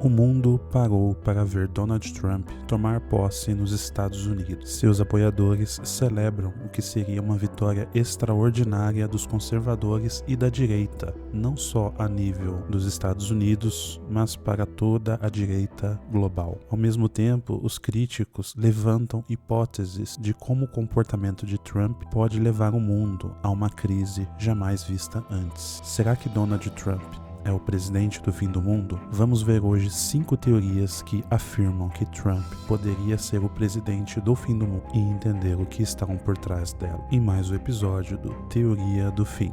O mundo parou para ver Donald Trump tomar posse nos Estados Unidos. Seus apoiadores celebram o que seria uma vitória extraordinária dos conservadores e da direita, não só a nível dos Estados Unidos, mas para toda a direita global. Ao mesmo tempo, os críticos levantam hipóteses de como o comportamento de Trump pode levar o mundo a uma crise jamais vista antes. Será que Donald Trump é o presidente do fim do mundo? Vamos ver hoje 5 teorias que afirmam que Trump poderia ser o presidente do fim do mundo e entender o que estão por trás dela. Em mais um episódio do Teoria do Fim.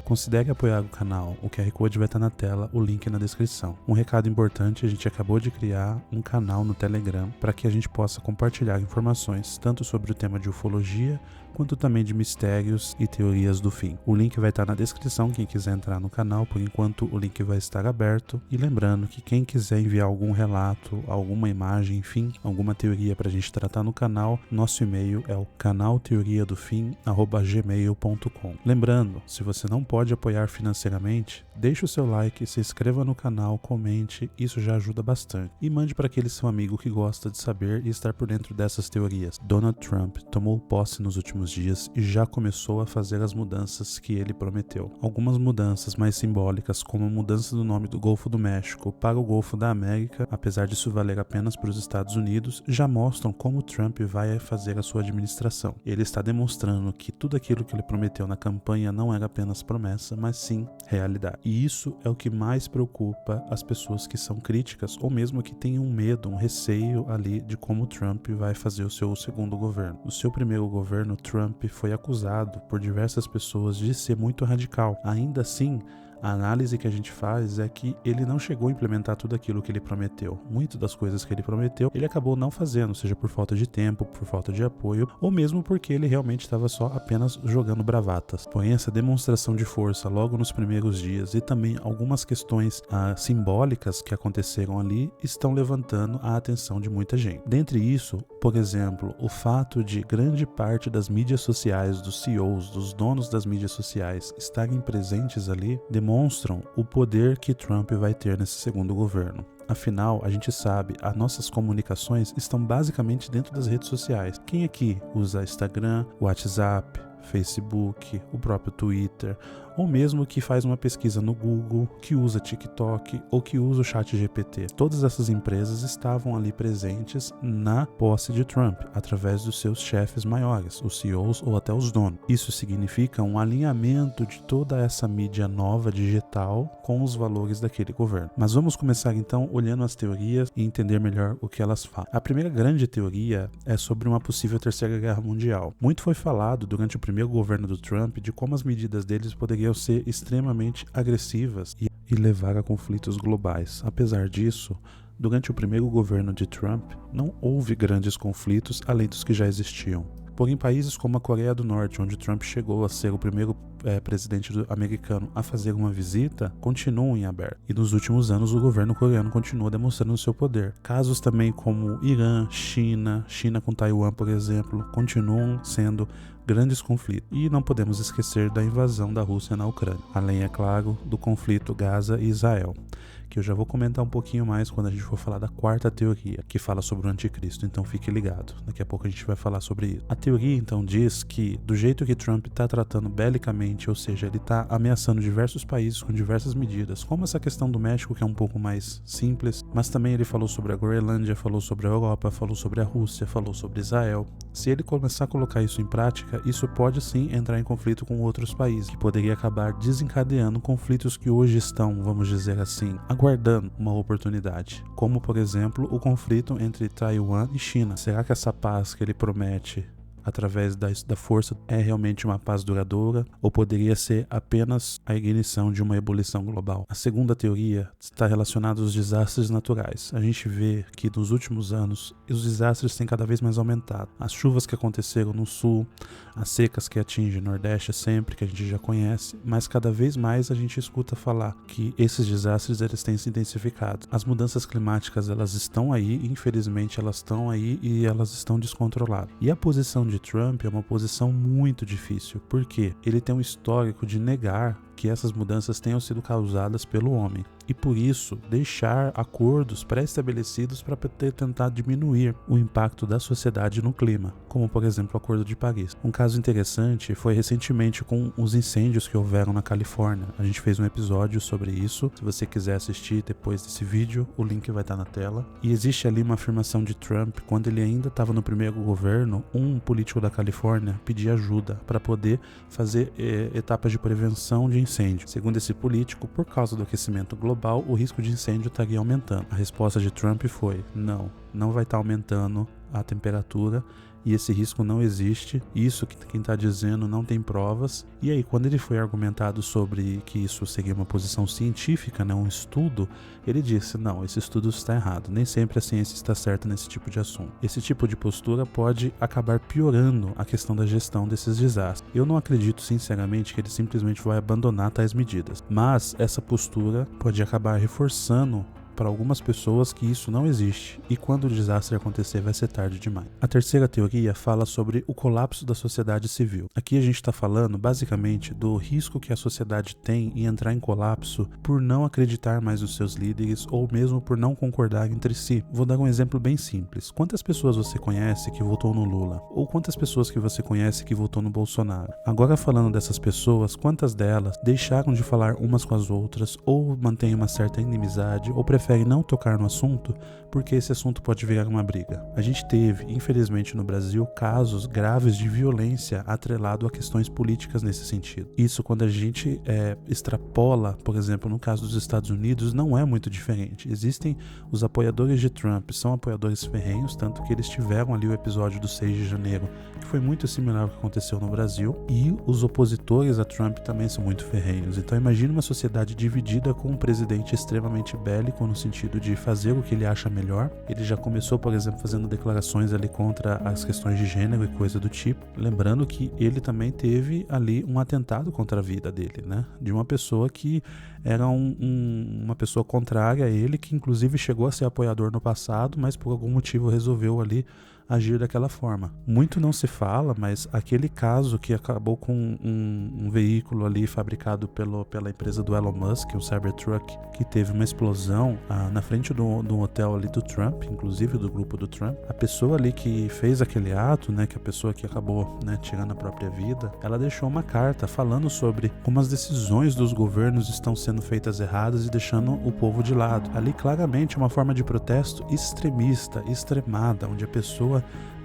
Considere apoiar o canal, o QR Code vai estar na tela, o link na descrição. Um recado importante, a gente acabou de criar um canal no Telegram para que a gente possa compartilhar informações tanto sobre o tema de ufologia, quanto também de mistérios e teorias do fim. O link vai estar na descrição, quem quiser entrar no canal, por enquanto o link vai estar aberto. E lembrando que quem quiser enviar algum relato, alguma imagem, enfim, alguma teoria para a gente tratar no canal, nosso e-mail é o canalteoriadofim@gmail.com. Lembrando, se você não pode apoiar financeiramente, deixe o seu like, se inscreva no canal, comente, isso já ajuda bastante. E mande para aquele seu amigo que gosta de saber e estar por dentro dessas teorias. Donald Trump tomou posse nos últimos dias e já começou a fazer as mudanças que ele prometeu. Algumas mudanças mais simbólicas, como a mudança do nome do Golfo do México para o Golfo da América, apesar disso valer apenas para os Estados Unidos, já mostram como Trump vai fazer a sua administração. Ele está demonstrando que tudo aquilo que ele prometeu na campanha não era apenas promessa, mas sim realidade. E isso é o que mais preocupa as pessoas que são críticas ou mesmo que tenham um medo, um receio ali de como Trump vai fazer o seu segundo governo. O seu primeiro governo, Trump foi acusado por diversas pessoas de ser muito radical. Ainda assim, a análise que a gente faz é que ele não chegou a implementar tudo aquilo que ele prometeu. Muitas das coisas que ele prometeu, ele acabou não fazendo, seja por falta de tempo, por falta de apoio, ou mesmo porque ele realmente estava só apenas jogando bravatas. Porém, essa demonstração de força logo nos primeiros dias e também algumas questões simbólicas que aconteceram ali estão levantando a atenção de muita gente. Dentre isso, por exemplo, o fato de grande parte das mídias sociais, dos CEOs, dos donos das mídias sociais estarem presentes ali, demonstram o poder que Trump vai ter nesse segundo governo. Afinal, a gente sabe, as nossas comunicações estão basicamente dentro das redes sociais. Quem aqui usa Instagram, WhatsApp, Facebook, o próprio Twitter, ou mesmo que faz uma pesquisa no Google, que usa TikTok ou que usa o ChatGPT. Todas essas empresas estavam ali presentes na posse de Trump, através dos seus chefes maiores, os CEOs ou até os donos. Isso significa um alinhamento de toda essa mídia nova digital com os valores daquele governo. Mas vamos começar então olhando as teorias e entender melhor o que elas falam. A primeira grande teoria é sobre uma possível terceira guerra mundial. Muito foi falado durante o primeiro governo do Trump de como as medidas deles poderiam ser extremamente agressivas e levar a conflitos globais. Apesar disso, durante o primeiro governo de Trump, não houve grandes conflitos além dos que já existiam. Porém, países como a Coreia do Norte, onde Trump chegou a ser o primeiro presidente americano a fazer uma visita, continuam em aberto. E nos últimos anos o governo coreano continua demonstrando o seu poder. Casos também como Irã, China com Taiwan, por exemplo, continuam sendo grandes conflitos. E não podemos esquecer da invasão da Rússia na Ucrânia. Além, é claro, do conflito Gaza e Israel, que eu já vou comentar um pouquinho mais quando a gente for falar da quarta teoria, que fala sobre o anticristo, então fique ligado. Daqui a pouco a gente vai falar sobre isso. A teoria, então, diz que do jeito que Trump está tratando belicamente, ou seja, ele está ameaçando diversos países com diversas medidas, como essa questão do México, que é um pouco mais simples, mas também ele falou sobre a Groenlândia, falou sobre a Europa, falou sobre a Rússia, falou sobre Israel. Se ele começar a colocar isso em prática, isso pode sim entrar em conflito com outros países, que poderia acabar desencadeando conflitos que hoje estão, vamos dizer assim, aguardando uma oportunidade, como por exemplo o conflito entre Taiwan e China. Será que essa paz que ele promete através da força é realmente uma paz duradoura ou poderia ser apenas a ignição de uma ebulição global? A segunda teoria está relacionada aos desastres naturais. A gente vê que nos últimos anos os desastres têm cada vez mais aumentado. As chuvas que aconteceram no sul, as secas que atingem o Nordeste sempre, que a gente já conhece, mas cada vez mais a gente escuta falar que esses desastres eles têm se intensificado. As mudanças climáticas elas estão aí, infelizmente elas estão aí e elas estão descontroladas. E a posição de Trump é uma posição muito difícil, porque ele tem um histórico de negar que essas mudanças tenham sido causadas pelo homem e, por isso, deixar acordos pré-estabelecidos para tentar diminuir o impacto da sociedade no clima, como, por exemplo, o Acordo de Paris. Um caso interessante foi recentemente com os incêndios que houveram na Califórnia. A gente fez um episódio sobre isso. Se você quiser assistir depois desse vídeo, o link vai estar na tela. E existe ali uma afirmação de Trump, quando ele ainda estava no primeiro governo, um político da Califórnia pedia ajuda para poder fazer etapas de prevenção de incêndio. Segundo esse político, por causa do aquecimento global, o risco de incêndio estaria aumentando. A resposta de Trump foi: não vai estar aumentando a temperatura e esse risco não existe, isso que quem está dizendo não tem provas. E aí, quando ele foi argumentado sobre que isso seria uma posição científica, né, um estudo, ele disse: não, esse estudo está errado, nem sempre a ciência está certa nesse tipo de assunto. Esse tipo de postura pode acabar piorando a questão da gestão desses desastres. Eu não acredito sinceramente que ele simplesmente vai abandonar tais medidas, mas essa postura pode acabar reforçando para algumas pessoas que isso não existe, e quando o desastre acontecer vai ser tarde demais. A terceira teoria fala sobre o colapso da sociedade civil. Aqui a gente está falando basicamente do risco que a sociedade tem em entrar em colapso por não acreditar mais nos seus líderes ou mesmo por não concordar entre si. Vou dar um exemplo bem simples. Quantas pessoas você conhece que votou no Lula? Ou quantas pessoas que você conhece que votou no Bolsonaro? Agora, falando dessas pessoas, quantas delas deixaram de falar umas com as outras, ou mantêm uma certa inimizade, ou preferem não tocar no assunto porque esse assunto pode virar uma briga? A gente teve, infelizmente no Brasil, casos graves de violência atrelado a questões políticas nesse sentido. Isso, quando a gente extrapola, por exemplo, no caso dos Estados Unidos, não é muito diferente. Existem os apoiadores de Trump, são apoiadores ferrenhos, tanto que eles tiveram ali o episódio do 6 de janeiro, que foi muito similar ao que aconteceu no Brasil, e os opositores a Trump também são muito ferrenhos. Então imagine uma sociedade dividida com um presidente extremamente bélico, no sentido de fazer o que ele acha melhor. Ele já começou, por exemplo, fazendo declarações ali contra as questões de gênero e coisa do tipo. Lembrando que ele também teve ali um atentado contra a vida dele, né? De uma pessoa que era uma pessoa contrária a ele, que inclusive chegou a ser apoiador no passado, mas por algum motivo resolveu ali agir daquela forma. Muito não se fala, mas aquele caso que acabou com um veículo ali fabricado pela empresa do Elon Musk, o Cybertruck, que teve uma explosão na frente do hotel ali do Trump, inclusive do grupo do Trump. A pessoa ali que fez aquele ato, né, que a pessoa que acabou, né, tirando a própria vida, ela deixou uma carta falando sobre como as decisões dos governos estão sendo feitas erradas e deixando o povo de lado. Ali claramente é uma forma de protesto extremista, extremada, onde a pessoa,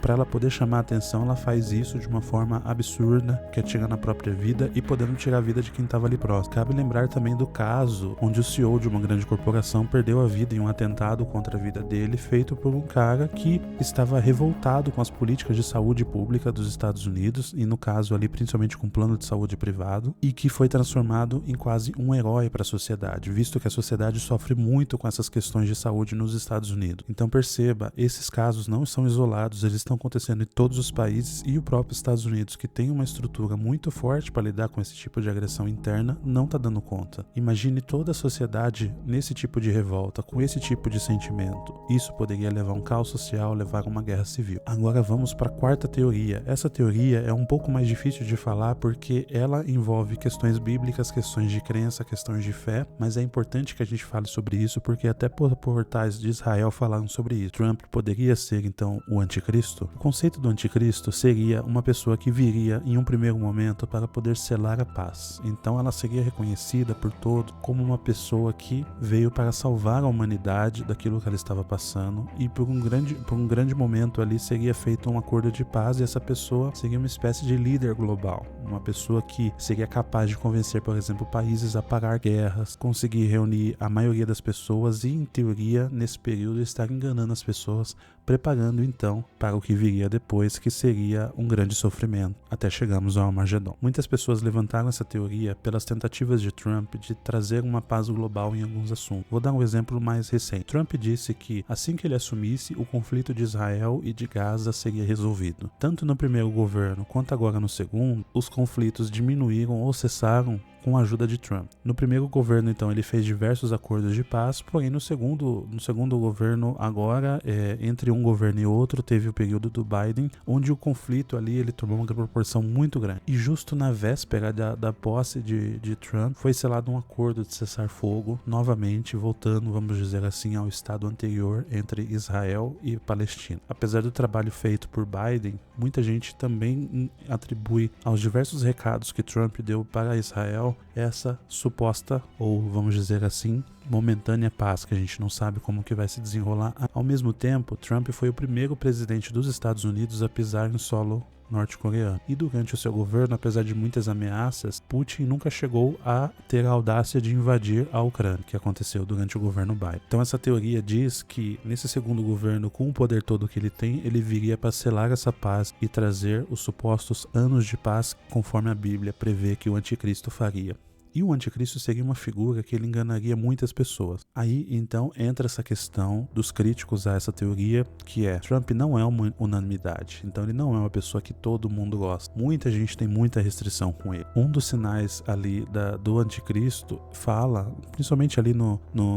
para ela poder chamar a atenção, ela faz isso de uma forma absurda, que é tirando a própria vida e podendo tirar a vida de quem estava ali próximo. Cabe lembrar também do caso onde o CEO de uma grande corporação perdeu a vida em um atentado contra a vida dele, feito por um cara que estava revoltado com as políticas de saúde pública dos Estados Unidos, e no caso ali principalmente com o plano de saúde privado, e que foi transformado em quase um herói para a sociedade, visto que a sociedade sofre muito com essas questões de saúde nos Estados Unidos. Então perceba, esses casos não são isolados, eles estão acontecendo em todos os países, e o próprio Estados Unidos, que tem uma estrutura muito forte para lidar com esse tipo de agressão interna, não está dando conta. Imagine toda a sociedade nesse tipo de revolta, com esse tipo de sentimento. Isso poderia levar a um caos social, levar a uma guerra civil. Agora vamos para a quarta teoria. Essa teoria é um pouco mais difícil de falar porque ela envolve questões bíblicas, questões de crença, questões de fé, mas é importante que a gente fale sobre isso porque até portais de Israel falaram sobre isso. Trump poderia ser então o anticristo? O conceito do anticristo seria uma pessoa que viria em um primeiro momento para poder selar a paz. Então ela seria reconhecida por todos como uma pessoa que veio para salvar a humanidade daquilo que ela estava passando, e por um grande momento ali seria feito um acordo de paz, e essa pessoa seria uma espécie de líder global, uma pessoa que seria capaz de convencer, por exemplo, países a parar guerras, conseguir reunir a maioria das pessoas e, em teoria, nesse período estar enganando as pessoas, preparando então para o que viria depois, que seria um grande sofrimento, até chegarmos ao Armagedon. Muitas pessoas levantaram essa teoria pelas tentativas de Trump de trazer uma paz global em alguns assuntos. Vou dar um exemplo mais recente. Trump disse que assim que ele assumisse, o conflito de Israel e de Gaza seria resolvido. Tanto no primeiro governo quanto agora no segundo, os conflitos diminuíram ou cessaram com a ajuda de Trump. No primeiro governo, então, ele fez diversos acordos de paz, porém no segundo governo agora, entre um governo e outro, teve o período do Biden, onde o conflito ali ele tomou uma proporção muito grande. E justo na véspera da posse de Trump, foi selado um acordo de cessar-fogo, novamente voltando, vamos dizer assim, ao estado anterior entre Israel e Palestina. Apesar do trabalho feito por Biden, muita gente também atribui aos diversos recados que Trump deu para Israel essa suposta, ou vamos dizer assim, momentânea paz, que a gente não sabe como que vai se desenrolar. Ao mesmo tempo, Trump foi o primeiro presidente dos Estados Unidos a pisar em solo norte-coreano. E durante o seu governo, apesar de muitas ameaças, Putin nunca chegou a ter a audácia de invadir a Ucrânia, que aconteceu durante o governo Biden. Então essa teoria diz que nesse segundo governo, com o poder todo que ele tem, ele viria para selar essa paz e trazer os supostos anos de paz conforme a Bíblia prevê que o anticristo faria. E o anticristo seria uma figura que ele enganaria muitas pessoas. Aí, então, entra essa questão dos críticos a essa teoria, que é, Trump não é uma unanimidade. Então, ele não é uma pessoa que todo mundo gosta. Muita gente tem muita restrição com ele. Um dos sinais ali do anticristo fala, principalmente ali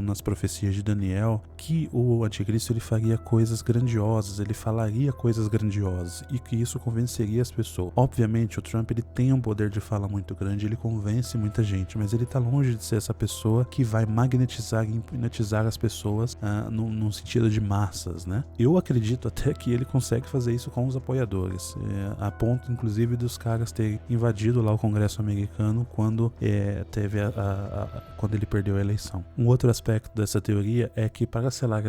nas profecias de Daniel, que o anticristo ele faria coisas grandiosas, ele falaria coisas grandiosas e que isso convenceria as pessoas. Obviamente, o Trump ele tem um poder de fala muito grande, ele convence muita gente, mas ele tá longe de ser essa pessoa que vai magnetizar e hipnotizar as pessoas no sentido de massas, né? Eu acredito até que ele consegue fazer isso com os apoiadores, a ponto inclusive dos caras terem invadido lá o Congresso americano quando quando ele perdeu a eleição. Um outro aspecto dessa teoria é que para selar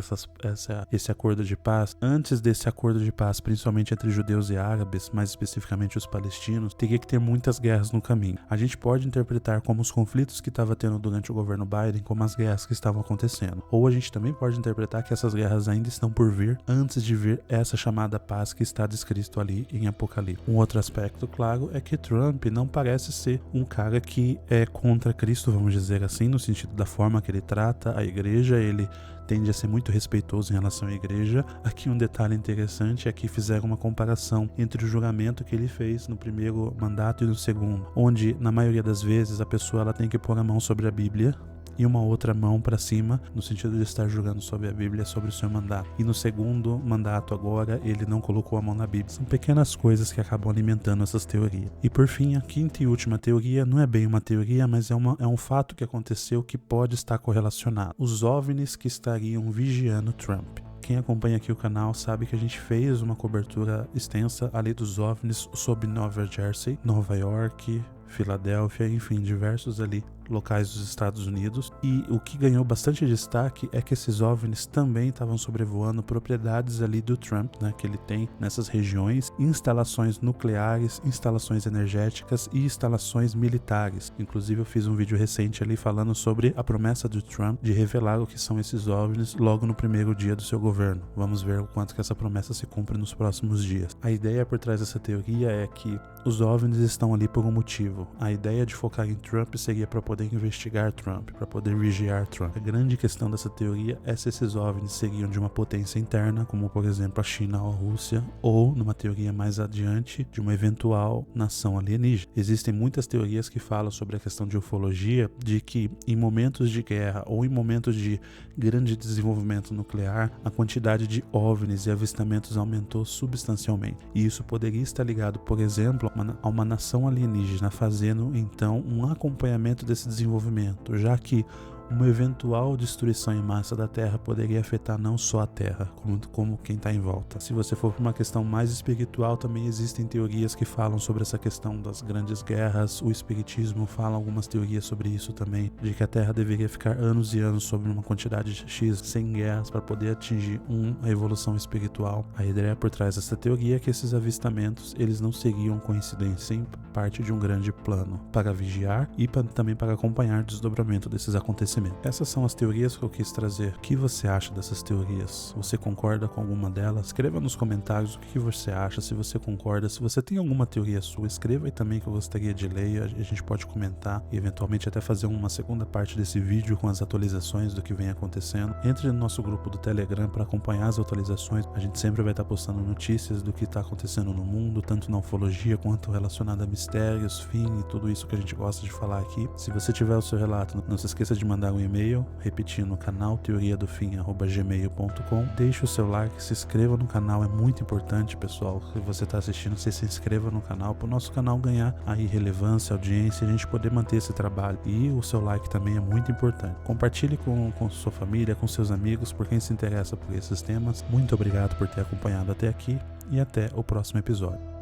esse acordo de paz, antes desse acordo de paz, principalmente entre judeus e árabes, mais especificamente os palestinos, teria que ter muitas guerras no caminho. A gente pode interpretar como os conflitos que estava tendo durante o governo Biden como as guerras que estavam acontecendo. Ou a gente também pode interpretar que essas guerras ainda estão por vir antes de vir essa chamada paz que está descrito ali em Apocalipse. Um outro aspecto, claro, é que Trump não parece ser um cara que é contra Cristo, vamos dizer assim, no sentido da forma que ele trata a igreja. Ele tende a ser muito respeitoso em relação à igreja. Aqui um detalhe interessante é que fizeram uma comparação entre o juramento que ele fez no primeiro mandato e no segundo, onde na maioria das vezes a pessoa ela tem que pôr a mão sobre a Bíblia e uma outra mão para cima, no sentido de estar jurando sobre a Bíblia, sobre o seu mandato. E no segundo mandato agora, ele não colocou a mão na Bíblia. São pequenas coisas que acabam alimentando essas teorias. E por fim, a quinta e última teoria, não é bem uma teoria, mas é um fato que aconteceu que pode estar correlacionado. Os OVNIs que estariam vigiando Trump. Quem acompanha aqui o canal sabe que a gente fez uma cobertura extensa ali dos OVNIs sobre Nova Jersey, Nova York, Filadélfia, enfim, diversos ali locais dos Estados Unidos. E o que ganhou bastante destaque é que esses OVNIs também estavam sobrevoando propriedades ali do Trump, né, que ele tem nessas regiões, instalações nucleares, instalações energéticas e instalações militares. Inclusive eu fiz um vídeo recente ali falando sobre a promessa do Trump de revelar o que são esses OVNIs logo no primeiro dia do seu governo. Vamos ver o quanto que essa promessa se cumpre nos próximos dias. A ideia por trás dessa teoria é que os OVNIs estão ali por um motivo. A ideia de focar em Trump seria para poder investigar Trump, para poder vigiar Trump. A grande questão dessa teoria é se esses OVNIs seriam de uma potência interna, como por exemplo a China ou a Rússia, ou numa teoria mais adiante, de uma eventual nação alienígena. Existem muitas teorias que falam sobre a questão de ufologia, de que em momentos de guerra ou em momentos de grande desenvolvimento nuclear, a quantidade de OVNIs e avistamentos aumentou substancialmente. E isso poderia estar ligado, por exemplo, a uma nação alienígena fazendo então um acompanhamento desse desenvolvimento, já que uma eventual destruição em massa da Terra poderia afetar não só a Terra, como quem está em volta. Se você for para uma questão mais espiritual, também existem teorias que falam sobre essa questão das grandes guerras. O espiritismo fala algumas teorias sobre isso também, de que a Terra deveria ficar anos e anos sobre uma quantidade X sem guerras para poder atingir a evolução espiritual. A ideia por trás dessa teoria é que esses avistamentos eles não seriam coincidência, sim parte de um grande plano para vigiar e também para acompanhar o desdobramento desses acontecimentos conhecimento. Essas são as teorias que eu quis trazer. O que você acha dessas teorias? Você concorda com alguma delas? Escreva nos comentários o que você acha, se você concorda. Se você tem alguma teoria sua, escreva aí também que eu gostaria de ler. A gente pode comentar e eventualmente até fazer uma segunda parte desse vídeo com as atualizações do que vem acontecendo. Entre no nosso grupo do Telegram para acompanhar as atualizações. A gente sempre vai estar postando notícias do que está acontecendo no mundo, tanto na ufologia quanto relacionado a mistérios, fim e tudo isso que a gente gosta de falar aqui. Se você tiver o seu relato, não se esqueça de mandar um e-mail, repetindo, canal teoriadofim@gmail.com. Deixe o seu like, se inscreva no canal, é muito importante, pessoal. Se você está assistindo, você se inscreva no canal para o nosso canal ganhar aí relevância, audiência, e a gente poder manter esse trabalho. E o seu like também é muito importante. Compartilhe com sua família, com seus amigos, por quem se interessa por esses temas. Muito obrigado por ter acompanhado até aqui e até o próximo episódio.